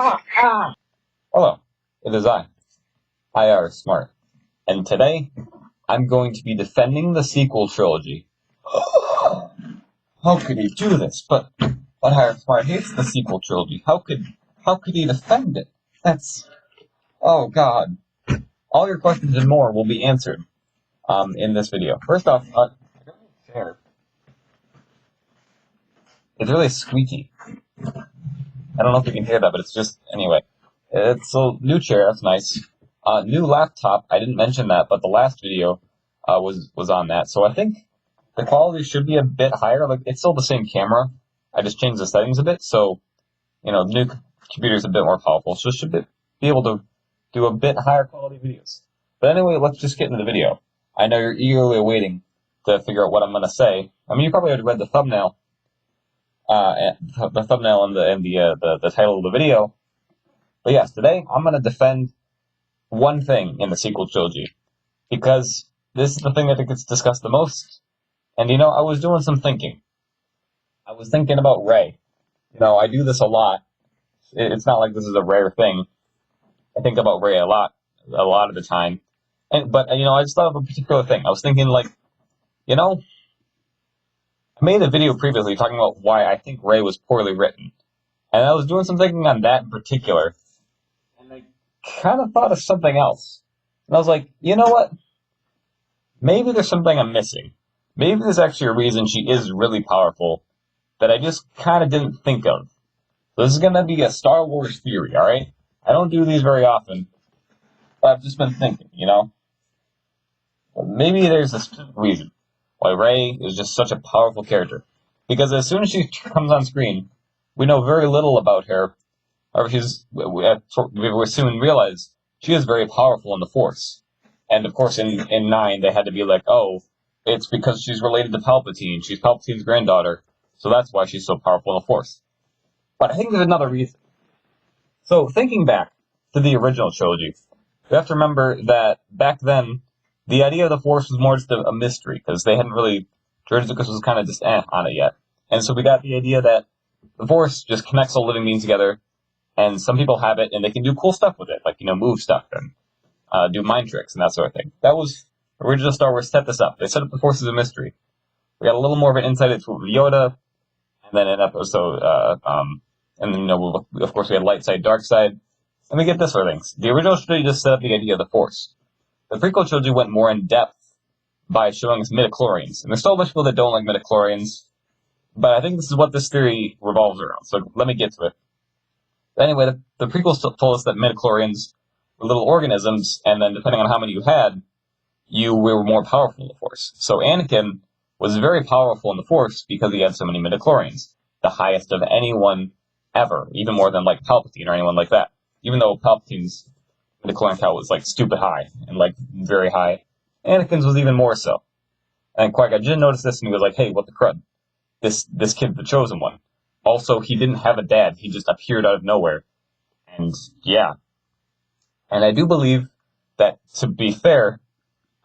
Hello, it is I, IR Smart, and today I'm going to be defending the sequel trilogy. How could he do this? But IR Smart hates the sequel trilogy. How could he defend it? Oh God. All your questions and more will be answered in this video. First off, chair. It's really squeaky. I don't know if you can hear that, but it's just, anyway. It's a new chair, that's nice. New laptop, I didn't mention that, but the last video was on that. So I think the quality should be a bit higher. Like, it's still the same camera. I just changed the settings a bit, so, the new computer's a bit more powerful. So it should be able to do a bit higher quality videos. But anyway, let's just get into the video. I know you're eagerly waiting to figure out what I'm going to say. I mean, you probably already read the thumbnail. The thumbnail and the title of the video. But yes, today I'm going to defend one thing in the sequel trilogy, because this is the thing I think gets discussed the most. And I was doing some thinking. I was thinking about Rey. I do this a lot. It's not like this is a rare thing. I think about Rey a lot of the time. But I just thought of a particular thing. I was thinking, I made a video previously talking about why I think Rey was poorly written. And I was doing some thinking on that in particular. And I kind of thought of something else. And I was like, you know what? Maybe there's something I'm missing. Maybe there's actually a reason she is really powerful that I just kind of didn't think of. So this is going to be a Star Wars theory, alright? I don't do these very often. But I've just been thinking, But maybe there's a specific reason why Rey is just such a powerful character. Because as soon as she comes on screen, we know very little about her. Or we soon realize she is very powerful in the Force. And of course, in 9, they had to be like, oh, it's because she's related to Palpatine. She's Palpatine's granddaughter. So that's why she's so powerful in the Force. But I think there's another reason. So thinking back to the original trilogy, you have to remember that back then, the idea of the Force was more just a mystery, because they hadn't really, George Lucas was kind of just on it yet. And so we got the idea that the Force just connects all living beings together, and some people have it, and they can do cool stuff with it, like, move stuff and do mind tricks and that sort of thing. That was, original Star Wars set this up. They set up the Force as a mystery. We got a little more of an insight into Yoda, and then an episode, and then, of course we had light side, dark side, and we get this sort of things. The original trilogy just set up the idea of the Force. The prequel trilogy went more in depth by showing us midichlorians. And there's still a bunch of people that don't like midichlorians, but I think this is what this theory revolves around. So let me get to it. Anyway, the prequels told us that midichlorians were little organisms, and then depending on how many you had, you were more powerful in the Force. So Anakin was very powerful in the Force because he had so many midichlorians, the highest of anyone ever, even more than Palpatine or anyone like that. Even though Palpatine's midichlorian count was stupid high and very high, Anakin's was even more so. And Qui-Gon Jinn noticed this and he was like, hey, what the crud? This kid, the chosen one. Also, he didn't have a dad. He just appeared out of nowhere. And yeah. And I do believe that, to be fair,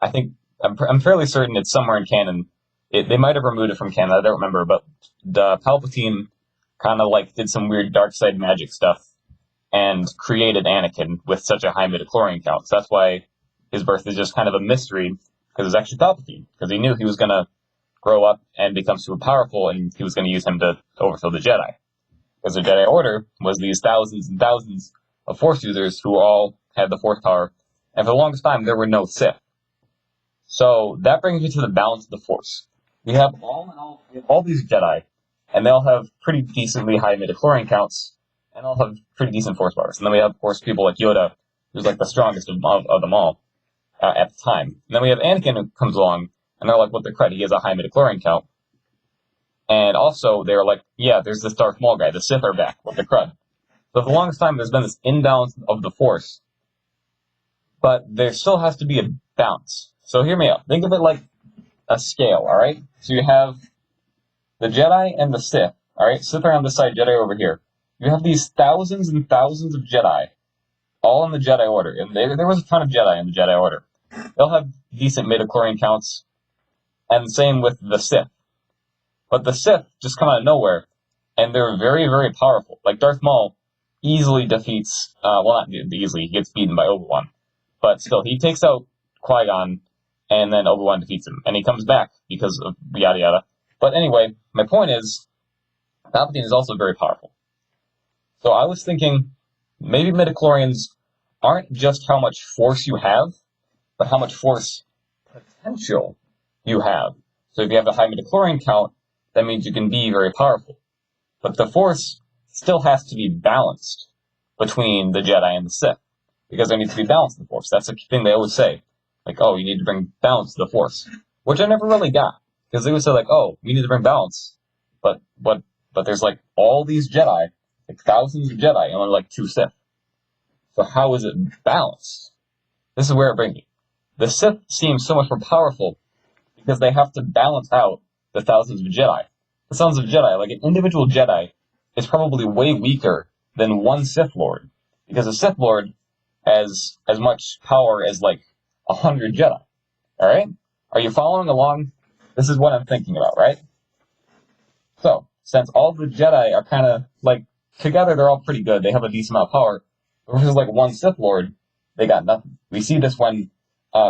I think, I'm fairly certain it's somewhere in canon. They might have removed it from canon, I don't remember, but the Palpatine kind of did some weird dark side magic stuff and created Anakin with such a high midichlorian count. So that's why his birth is just kind of a mystery, because it's actually Palpatine, because he knew he was going to grow up and become super powerful, and he was going to use him to overthrow the Jedi. Because the Jedi Order was these thousands and thousands of Force users who all had the Force power, and for the longest time there were no Sith. So that brings me to the balance of the Force. We have all these Jedi, and they all have pretty decently high midichlorian counts, and all have pretty decent Force powers. And then we have, of course, people like Yoda, who's the strongest of them all at the time. And then we have Anakin who comes along, and they're like, what the crud, he has a high midichlorian count. And also, they're like, yeah, there's this Darth Maul guy, the Sith are back, what the crud. So for the longest time, there's been this imbalance of the Force. But there still has to be a balance. So hear me out. Think of it like a scale, alright? So you have the Jedi and the Sith, alright? Sith are on this side, Jedi over here. You have these thousands and thousands of Jedi, all in the Jedi Order. And there was a ton of Jedi in the Jedi Order. They'll have decent midichlorian counts, and same with the Sith. But the Sith just come out of nowhere, and they're very, very powerful. Like Darth Maul easily defeats, well, not easily, he gets beaten by Obi-Wan. But still, he takes out Qui-Gon, and then Obi-Wan defeats him. And he comes back because of yada yada. But anyway, my point is, Palpatine is also very powerful. So I was thinking, maybe midichlorians aren't just how much force you have, but how much force potential you have. So if you have a high midichlorian count, that means you can be very powerful. But the force still has to be balanced between the Jedi and the Sith, because there needs to be balance in the force. That's the thing they always say. Like, oh, you need to bring balance to the force, which I never really got, because they would say like, oh, you need to bring balance, but there's like all these Jedi, like thousands of Jedi, and only like 2 Sith. So how is it balanced? This is where it brings me. The Sith seem so much more powerful because they have to balance out the thousands of Jedi. The thousands of Jedi, like an individual Jedi, is probably way weaker than one Sith Lord, because a Sith Lord has as much power as like 100 Jedi. All right? Are you following along? This is what I'm thinking about, right? So, since all the Jedi are kind of like together, they're all pretty good. They have a decent amount of power. Versus like one Sith Lord, they got nothing. We see this when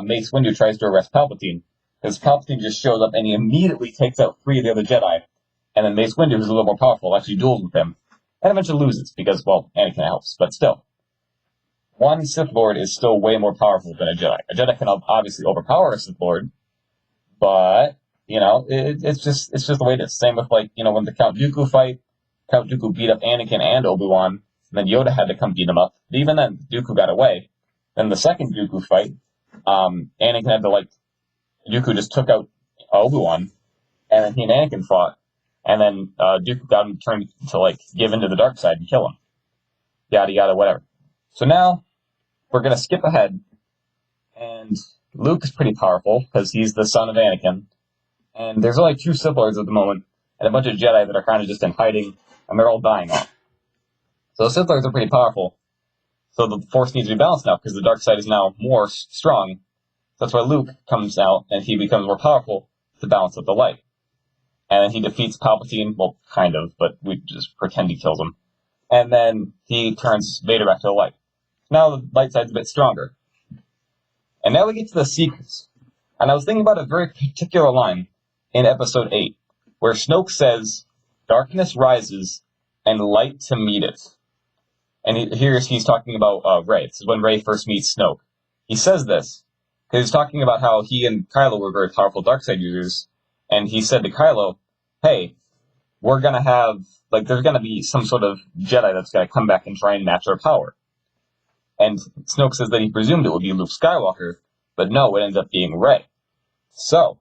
Mace Windu tries to arrest Palpatine, because Palpatine just shows up and he immediately takes out 3 of the other Jedi, and then Mace Windu, who's a little more powerful, actually duels with him, and eventually loses because, well, Anakin helps, but still. One Sith Lord is still way more powerful than a Jedi. A Jedi can obviously overpower a Sith Lord, but it's just the way it is. Same with like when the Count Dooku fight, Count Dooku beat up Anakin and Obi-Wan, and then Yoda had to come beat him up. But even then, Dooku got away. Then the second Dooku fight, Anakin had to Dooku just took out Obi-Wan, and then he and Anakin fought, and then Dooku got him turned to give into the dark side and kill him. Yada yada, whatever. So now we're gonna skip ahead, and Luke is pretty powerful because he's the son of Anakin, and there's only 2 Sith Lords at the moment, and a bunch of Jedi that are kind of just in hiding, and they're all dying off. So the Sith Lords are pretty powerful. So the Force needs to be balanced now because the dark side is now more strong. That's why Luke comes out and he becomes more powerful to balance out the light. And then he defeats Palpatine, well, kind of, but we just pretend he kills him. And then he turns Vader back to the light. Now the light side's a bit stronger. And now we get to the Seekers. And I was thinking about a very particular line in Episode 8, where Snoke says, "Darkness rises, and light to meet it." And here he's talking about Rey. This is when Rey first meets Snoke. He says this because he's talking about how he and Kylo were very powerful darkseid users, and he said to Kylo, "Hey, we're gonna have there's gonna be some sort of Jedi that's gonna come back and try and match our power." And Snoke says that he presumed it would be Luke Skywalker, but no, it ends up being Rey. So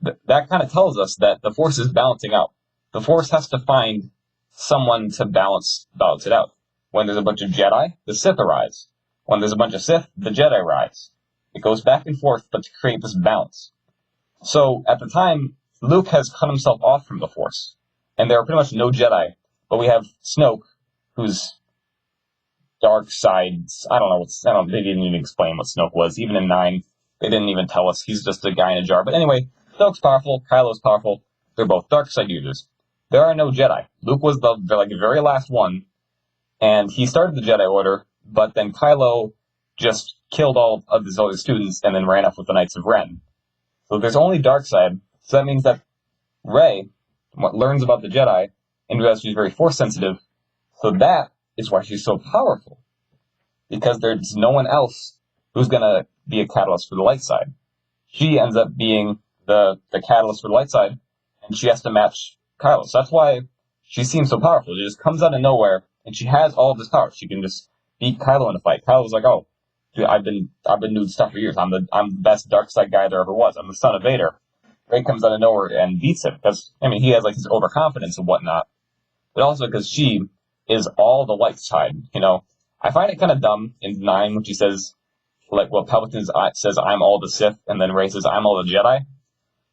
that kind of tells us that the Force is balancing out. The Force has to find someone to balance it out. When there's a bunch of Jedi, the Sith arise. When there's a bunch of Sith, the Jedi rise. It goes back and forth, but to create this balance. So at the time, Luke has cut himself off from the Force, and there are pretty much no Jedi. But we have Snoke, who's dark sides. They didn't even explain what Snoke was. Even in 9, they didn't even tell us. He's just a guy in a jar. But anyway, Snoke's powerful. Kylo's powerful. They're both dark side users. There are no Jedi. Luke was the very last one, and he started the Jedi Order, but then Kylo just killed all of his other students and then ran off with the Knights of Ren. So there's only dark side. So that means that Rey learns about the Jedi and realizes she's very Force sensitive. So that is why she's so powerful, because there's no one else who's gonna be a catalyst for the light side. She ends up being the catalyst for the light side, and she has to match Kylo. So that's why she seems so powerful. She just comes out of nowhere, and she has all of this power. She can just beat Kylo in a fight. Kylo's like, "Oh, dude, I've been doing stuff for years. I'm the best dark side guy there ever was. I'm the son of Vader." Rey comes out of nowhere and beats him because he has his overconfidence and whatnot, but also because she is all the light side. I find it kind of dumb in 9 when she says Palpatine says, "I'm all the Sith," and then Rey says, "I'm all the Jedi."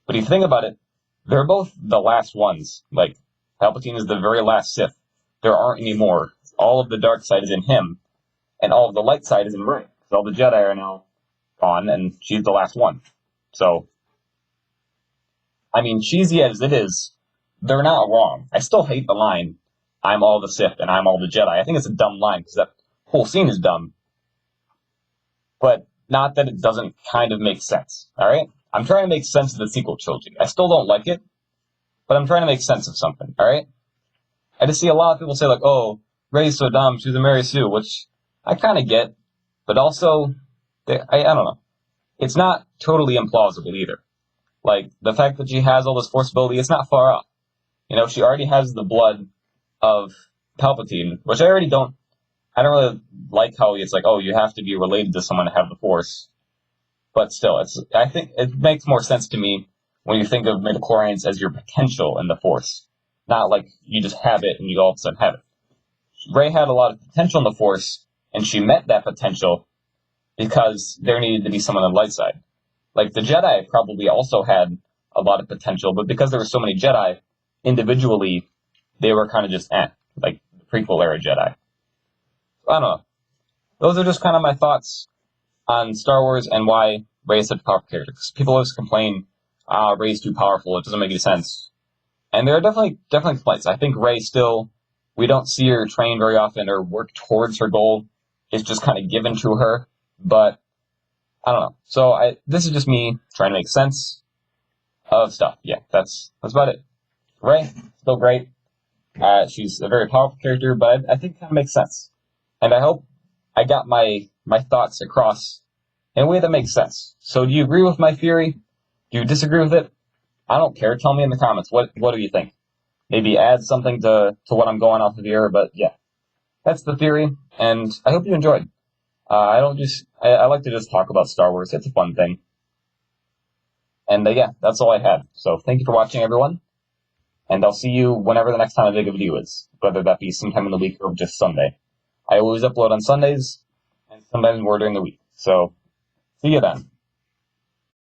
But if you think about it, they're both the last ones. Palpatine is the very last Sith. There aren't any more. All of the dark side is in him, and all of the light side is in Rey. So all the Jedi are now gone, and she's the last one. So, cheesy as it is, they're not wrong. I still hate the line, I'm all the Sith and I'm all the Jedi. I think it's a dumb line because that whole scene is dumb, but not that it doesn't kind of make sense. All right, I'm trying to make sense of the sequel trilogy. I still don't like it, but I'm trying to make sense of something. All right, I just see a lot of people say like, "Oh, Rey's so dumb, she's a Mary Sue," which I kind of get, but also, I don't know. It's not totally implausible either. Like the fact that she has all this force ability, it's not far off. You know, she already has the blood of Palpatine, which I don't really like how it's like, oh, you have to be related to someone to have the Force. But still, I think it makes more sense to me when you think of midichlorians as your potential in the Force, not like you just have it and you all of a sudden have it. Rey had a lot of potential in the Force, and she met that potential because there needed to be someone on the light side. Like the Jedi probably also had a lot of potential, but because there were so many Jedi, individually, they were kind of just like the prequel era Jedi. I don't know. Those are just kind of my thoughts on Star Wars and why Rey is such a powerful character. Because people always complain, Rey's too powerful, it doesn't make any sense. And there are definitely complaints. I think Rey still, we don't see her train very often or work towards her goal. It's just kind of given to her. But I don't know. So this is just me trying to make sense of stuff. Yeah, that's about it. Rey, still great. She's a very powerful character, but I think it kind of makes sense. And I hope I got my thoughts across in a way that makes sense. So do you agree with my theory? Do you disagree with it? I don't care. Tell me in the comments. What do you think? Maybe add something to what I'm going off of here, but yeah. That's the theory, and I hope you enjoyed. I like to just talk about Star Wars. It's a fun thing. And yeah, that's all I had. So thank you for watching, everyone. And I'll see you whenever the next time I make a video is, whether that be sometime in the week or just Sunday. I always upload on Sundays, and sometimes more during the week. So see you then.